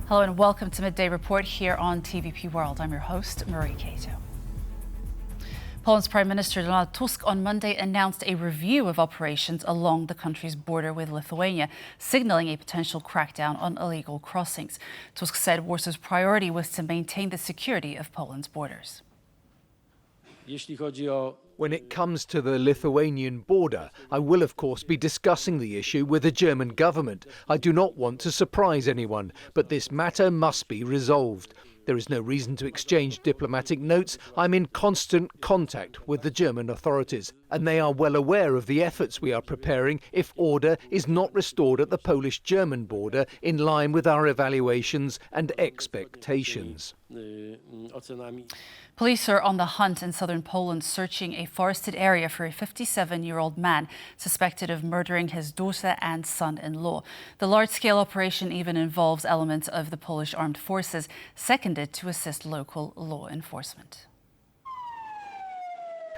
Hello and welcome to Midday Report here on TVP World. I'm your host, Marie Cato. Poland's Prime Minister Donald Tusk on Monday announced a review of operations along the country's border with Lithuania, signaling a potential crackdown on illegal crossings. Tusk said Warsaw's priority was to maintain the security of Poland's borders. When it comes to the Lithuanian border, I will of course be discussing the issue with the German government. I do not want to surprise anyone, but this matter must be resolved. There is no reason to exchange diplomatic notes. I'm in constant contact with the German authorities, and they are well aware of the efforts we are preparing if order is not restored at the Polish-German border in line with our evaluations and expectations. Police are on the hunt in southern Poland, searching a forested area for a 57-year-old man suspected of murdering his daughter and son-in-law. The large-scale operation even involves elements of the Polish armed forces, seconded to assist local law enforcement.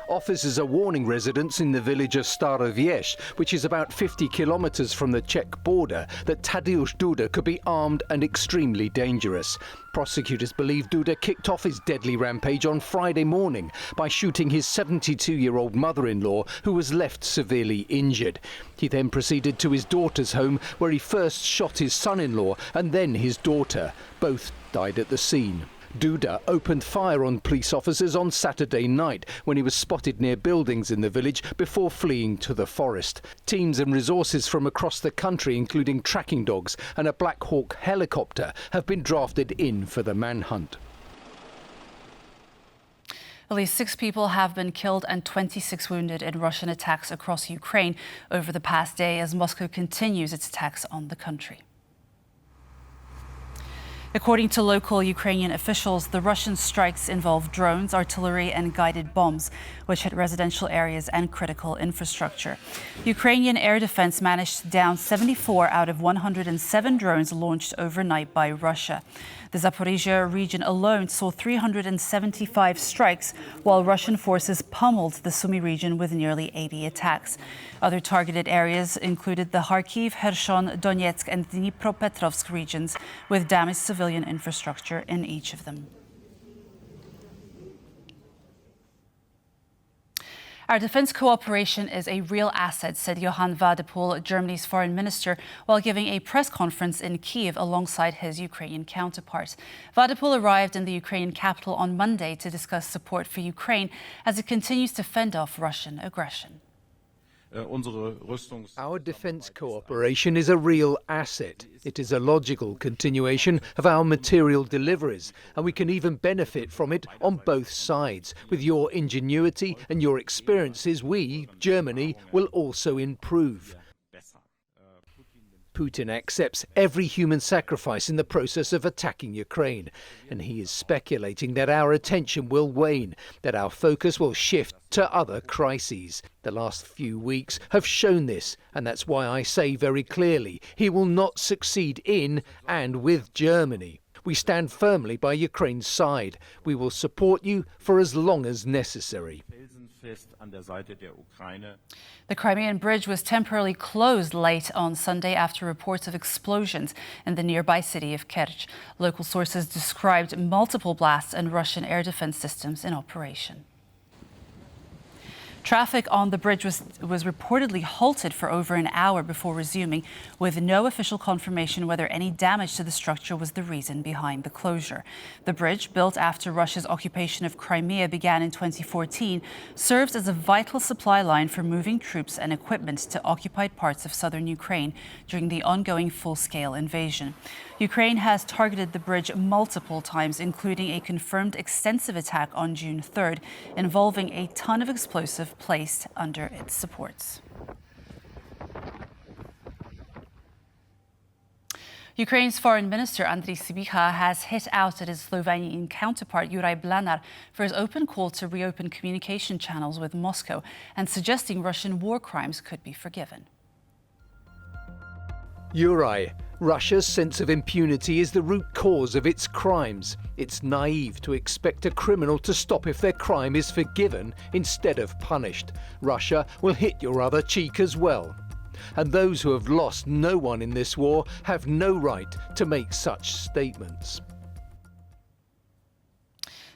Officers are warning residents in the village of Stara Wieś, which is about 50 kilometers from the Czech border, that Tadeusz Duda could be armed and extremely dangerous. Prosecutors believe Duda kicked off his deadly rampage on Friday morning by shooting his 72-year-old mother-in-law, who was left severely injured. He then proceeded to his daughter's home, where he first shot his son-in-law and then his daughter. Both died at the scene. Duda opened fire on police officers on Saturday night when he was spotted near buildings in the village before fleeing to the forest. Teams and resources from across the country, including tracking dogs and a Black Hawk helicopter, have been drafted in for the manhunt. At least 6 people have been killed and 26 wounded in Russian attacks across Ukraine over the past day as Moscow continues its attacks on the country. According to local Ukrainian officials, the Russian strikes involve drones, artillery and guided bombs, which hit residential areas and critical infrastructure. Ukrainian air defense managed to down 74 out of 107 drones launched overnight by Russia. The Zaporizhia region alone saw 375 strikes, while Russian forces pummeled the Sumy region with nearly 80 attacks. Other targeted areas included the Kharkiv, Kherson, Donetsk and Dnipropetrovsk regions, with damaged civilian infrastructure in each of them. Our defense cooperation is a real asset, said Johann Wadephul, Germany's foreign minister, while giving a press conference in Kyiv alongside his Ukrainian counterpart. Wadephul arrived in the Ukrainian capital on Monday to discuss support for Ukraine as it continues to fend off Russian aggression. Our defense cooperation is a real asset. It is a logical continuation of our material deliveries, and we can even benefit from it on both sides. With your ingenuity and your experiences, we, Germany, will also improve. Putin accepts every human sacrifice in the process of attacking Ukraine, and he is speculating that our attention will wane, that our focus will shift to other crises. The last few weeks have shown this, and that's why I say very clearly, he will not succeed in and with Germany. We stand firmly by Ukraine's side. We will support you for as long as necessary. The Crimean Bridge was temporarily closed late on Sunday after reports of explosions in the nearby city of Kerch. Local sources described multiple blasts and Russian air defense systems in operation. Traffic on the bridge was reportedly halted for over an hour before resuming, with no official confirmation whether any damage to the structure was the reason behind the closure. The bridge, built after Russia's occupation of Crimea began in 2014, serves as a vital supply line for moving troops and equipment to occupied parts of southern Ukraine during the ongoing full-scale invasion. Ukraine has targeted the bridge multiple times, including a confirmed extensive attack on June 3rd, involving a ton of explosive placed under its supports. Ukraine's foreign minister Andrii Sybiha has hit out at his Slovenian counterpart Juraj Blanar for his open call to reopen communication channels with Moscow and suggesting Russian war crimes could be forgiven. Juraj, Russia's sense of impunity is the root cause of its crimes. It's naive to expect a criminal to stop if their crime is forgiven instead of punished. Russia will hit your other cheek as well. and those who have lost no one in this war have no right to make such statements.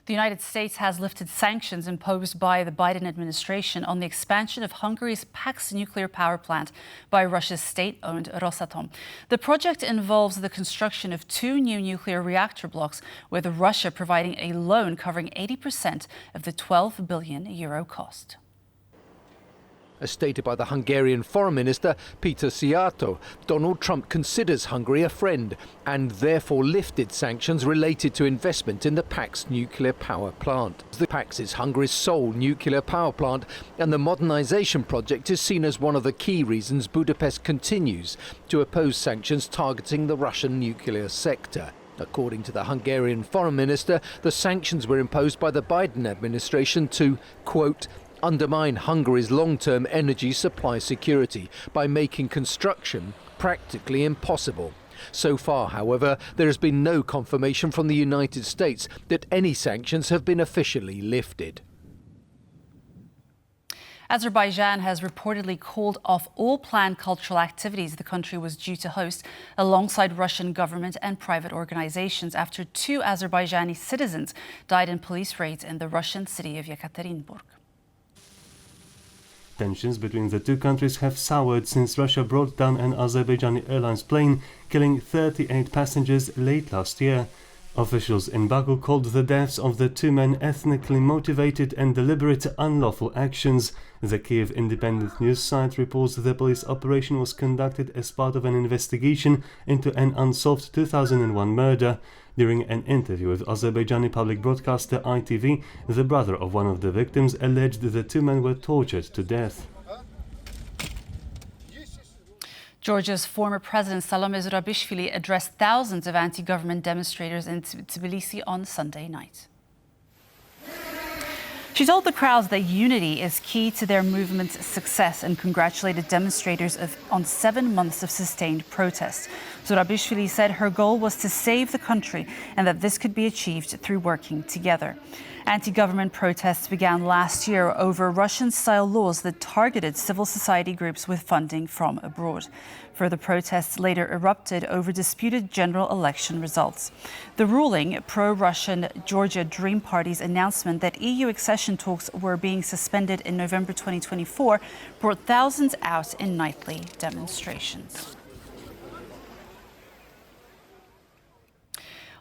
The United States has lifted sanctions imposed by the Biden administration on the expansion of Hungary's Paks nuclear power plant by Russia's state-owned Rosatom. The project involves the construction of 2 new nuclear reactor blocks, with Russia providing a loan covering 80% of the €12 billion cost. As stated by the Hungarian Foreign Minister Peter Szijjártó, Donald Trump considers Hungary a friend and therefore lifted sanctions related to investment in the Paks nuclear power plant. The Paks is Hungary's sole nuclear power plant, and the modernisation project is seen as one of the key reasons Budapest continues to oppose sanctions targeting the Russian nuclear sector. According to the Hungarian Foreign Minister, the sanctions were imposed by the Biden administration to, quote, undermine Hungary's long-term energy supply security by making construction practically impossible. So far, however, there has been no confirmation from the United States that any sanctions have been officially lifted. Azerbaijan has reportedly called off all planned cultural activities the country was due to host alongside Russian government and private organizations after 2 Azerbaijani citizens died in police raids in the Russian city of Yekaterinburg. Tensions between the two countries have soured since Russia brought down an Azerbaijani Airlines plane, killing 38 passengers late last year. Officials in Baku called the deaths of the 2 men ethnically motivated and deliberate unlawful actions. The Kyiv independent news site reports the police operation was conducted as part of an investigation into an unsolved 2001 murder. During an interview with Azerbaijani public broadcaster ITV, the brother of one of the victims alleged the 2 men were tortured to death. Georgia's former president Salome Zurabishvili addressed thousands of anti-government demonstrators in Tbilisi on Sunday night. She told the crowds that unity is key to their movement's success and congratulated demonstrators on 7 months of sustained protest. Zurabishvili said her goal was to save the country and that this could be achieved through working together. Anti-government protests began last year over Russian-style laws that targeted civil society groups with funding from abroad. Further protests later erupted over disputed general election results. The ruling pro-Russian Georgia Dream Party's announcement that EU accession talks were being suspended in November 2024 brought thousands out in nightly demonstrations.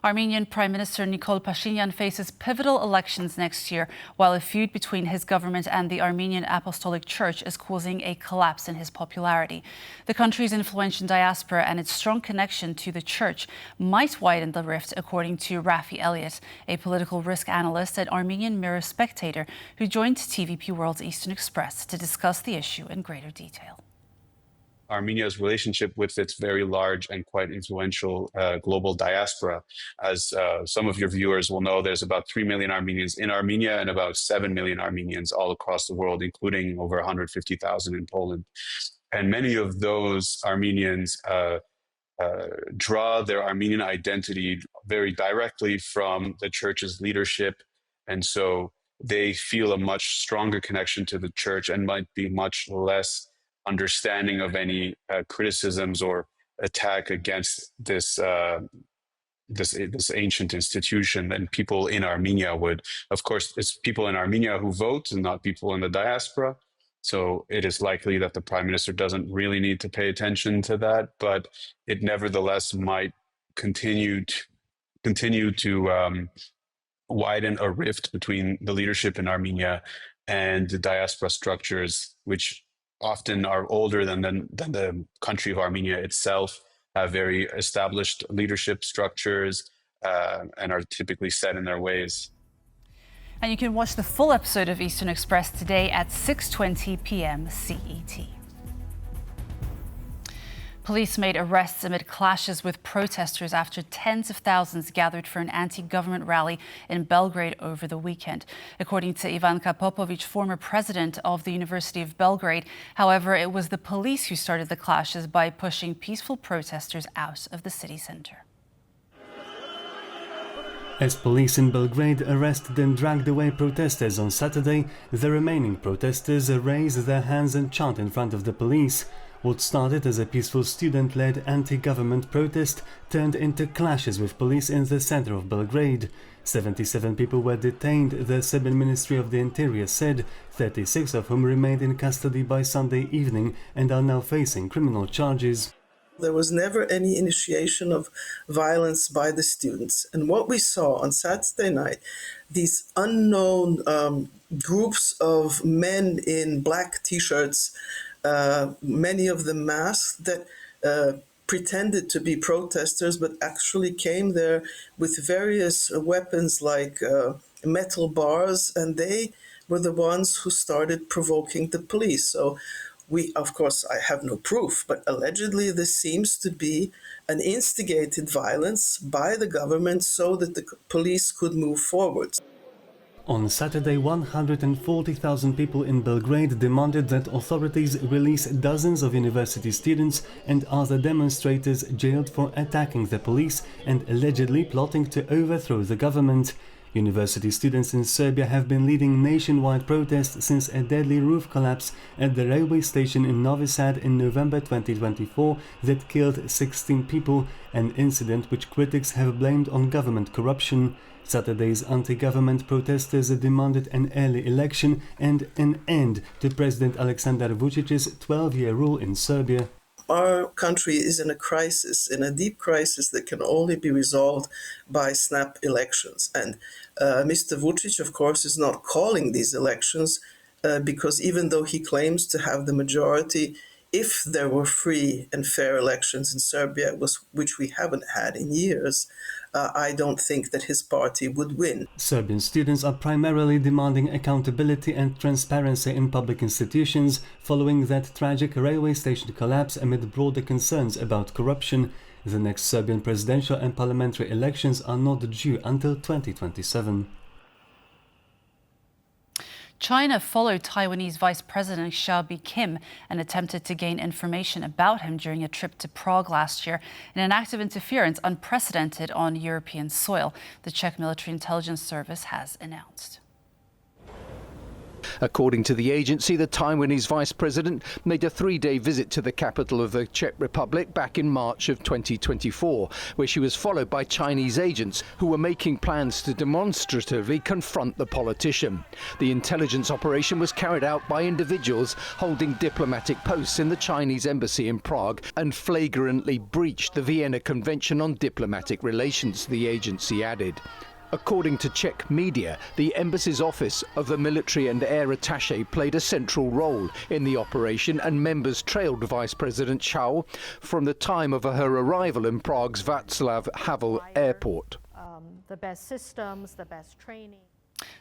Armenian Prime Minister Nikol Pashinyan faces pivotal elections next year, while a feud between his government and the Armenian Apostolic Church is causing a collapse in his popularity. The country's influential diaspora and its strong connection to the church might widen the rift, according to Rafi Elliott, a political risk analyst at Armenian Mirror Spectator, who joined TVP World's Eastern Express to discuss the issue in greater detail. Armenia's relationship with its very large and quite influential global diaspora. As some of your viewers will know, there's about 3 million Armenians in Armenia and about 7 million Armenians all across the world, including over 150,000 in Poland. And many of those Armenians draw their Armenian identity very directly from the church's leadership. And so they feel a much stronger connection to the church and might be much less understanding of any criticisms or attack against this ancient institution than people in Armenia would. Of course, it's people in Armenia who vote and not people in the diaspora. So it is likely that the prime minister doesn't really need to pay attention to that, but it nevertheless might continue to widen a rift between the leadership in Armenia and the diaspora structures, which often are older than the country of Armenia itself, have very established leadership structures, and are typically set in their ways. And you can watch the full episode of Eastern Express today at 6:20 p.m. CET. Police made arrests amid clashes with protesters after tens of thousands gathered for an anti-government rally in Belgrade over the weekend. According to Ivanka Popovic, former president of the University of Belgrade, however, it was the police who started the clashes by pushing peaceful protesters out of the city center. As police in Belgrade arrested and dragged away protesters on Saturday, the remaining protesters raised their hands and chant in front of the police. What started as a peaceful student-led anti-government protest turned into clashes with police in the center of Belgrade. 77 people were detained, the Serbian Ministry of the Interior said, 36 of whom remained in custody by Sunday evening and are now facing criminal charges. There was never any initiation of violence by the students. And what we saw on Saturday night, these unknown groups of men in black T-shirts, many of them masked, that pretended to be protesters, but actually came there with various weapons like metal bars, and they were the ones who started provoking the police. So of course, I have no proof, but allegedly this seems to be an instigated violence by the government so that the police could move forward. On Saturday, 140,000 people in Belgrade demanded that authorities release dozens of university students and other demonstrators jailed for attacking the police and allegedly plotting to overthrow the government. University students in Serbia have been leading nationwide protests since a deadly roof collapse at the railway station in Novi Sad in November 2024 that killed 16 people, an incident which critics have blamed on government corruption. Saturday's anti-government protesters demanded an early election and an end to President Aleksandar Vučić's 12-year rule in Serbia. Our country is in a crisis, in a deep crisis that can only be resolved by snap elections. And Mr. Vučić, of course, is not calling these elections because even though he claims to have the majority, if there were free and fair elections in Serbia, which we haven't had in years, I don't think that his party would win. Serbian students are primarily demanding accountability and transparency in public institutions following that tragic railway station collapse amid broader concerns about corruption. The next Serbian presidential and parliamentary elections are not due until 2027. China followed Taiwanese Vice President Kim and attempted to gain information about him during a trip to Prague last year in an act of interference unprecedented on European soil, the Czech military intelligence service has announced. According to the agency, the Taiwanese vice president made a 3-day visit to the capital of the Czech Republic back in March of 2024, where she was followed by Chinese agents who were making plans to demonstratively confront the politician. The intelligence operation was carried out by individuals holding diplomatic posts in the Chinese embassy in Prague and flagrantly breached the Vienna Convention on Diplomatic Relations, the agency added. According to Czech media, the embassy's office of the military and air attaché played a central role in the operation, and members trailed Vice President Chao from the time of her arrival in Prague's Václav Havel airport. The best systems, the best training.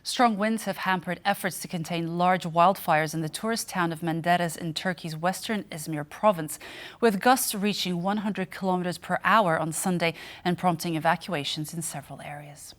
Strong winds have hampered efforts to contain large wildfires in the tourist town of Menderes in Turkey's western Izmir province, with gusts reaching 100 kilometers per hour on Sunday and prompting evacuations in several areas.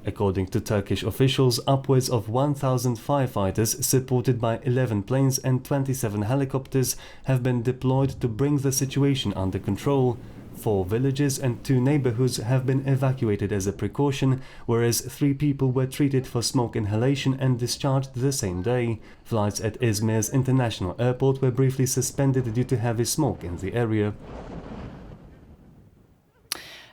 According to Turkish officials, upwards of 1,000 firefighters, supported by 11 planes and 27 helicopters, have been deployed to bring the situation under control. 4 villages and 2 neighborhoods have been evacuated as a precaution, whereas 3 people were treated for smoke inhalation and discharged the same day. Flights at Izmir's international airport were briefly suspended due to heavy smoke in the area.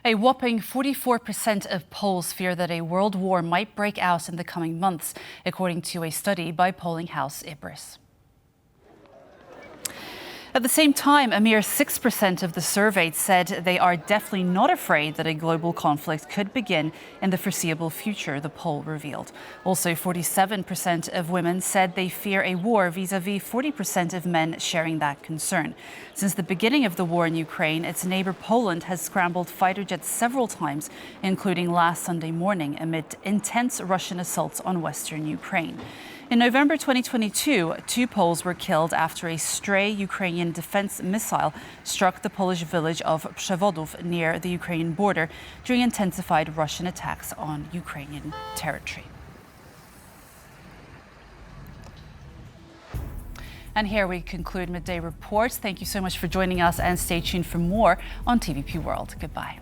A whopping 44% of Poles fear that a world war might break out in the coming months, according to a study by polling house Ibris. At the same time, a mere 6% of the surveyed said they are definitely not afraid that a global conflict could begin in the foreseeable future, the poll revealed. Also, 47% of women said they fear a war, vis-à-vis 40% of men sharing that concern. Since the beginning of the war in Ukraine, its neighbor Poland has scrambled fighter jets several times, including last Sunday morning, amid intense Russian assaults on western Ukraine. In November 2022, 2 Poles were killed after a stray Ukrainian defense missile struck the Polish village of Przewodów near the Ukrainian border during intensified Russian attacks on Ukrainian territory. And here we conclude Midday Reports. Thank you so much for joining us, and stay tuned for more on TVP World. Goodbye.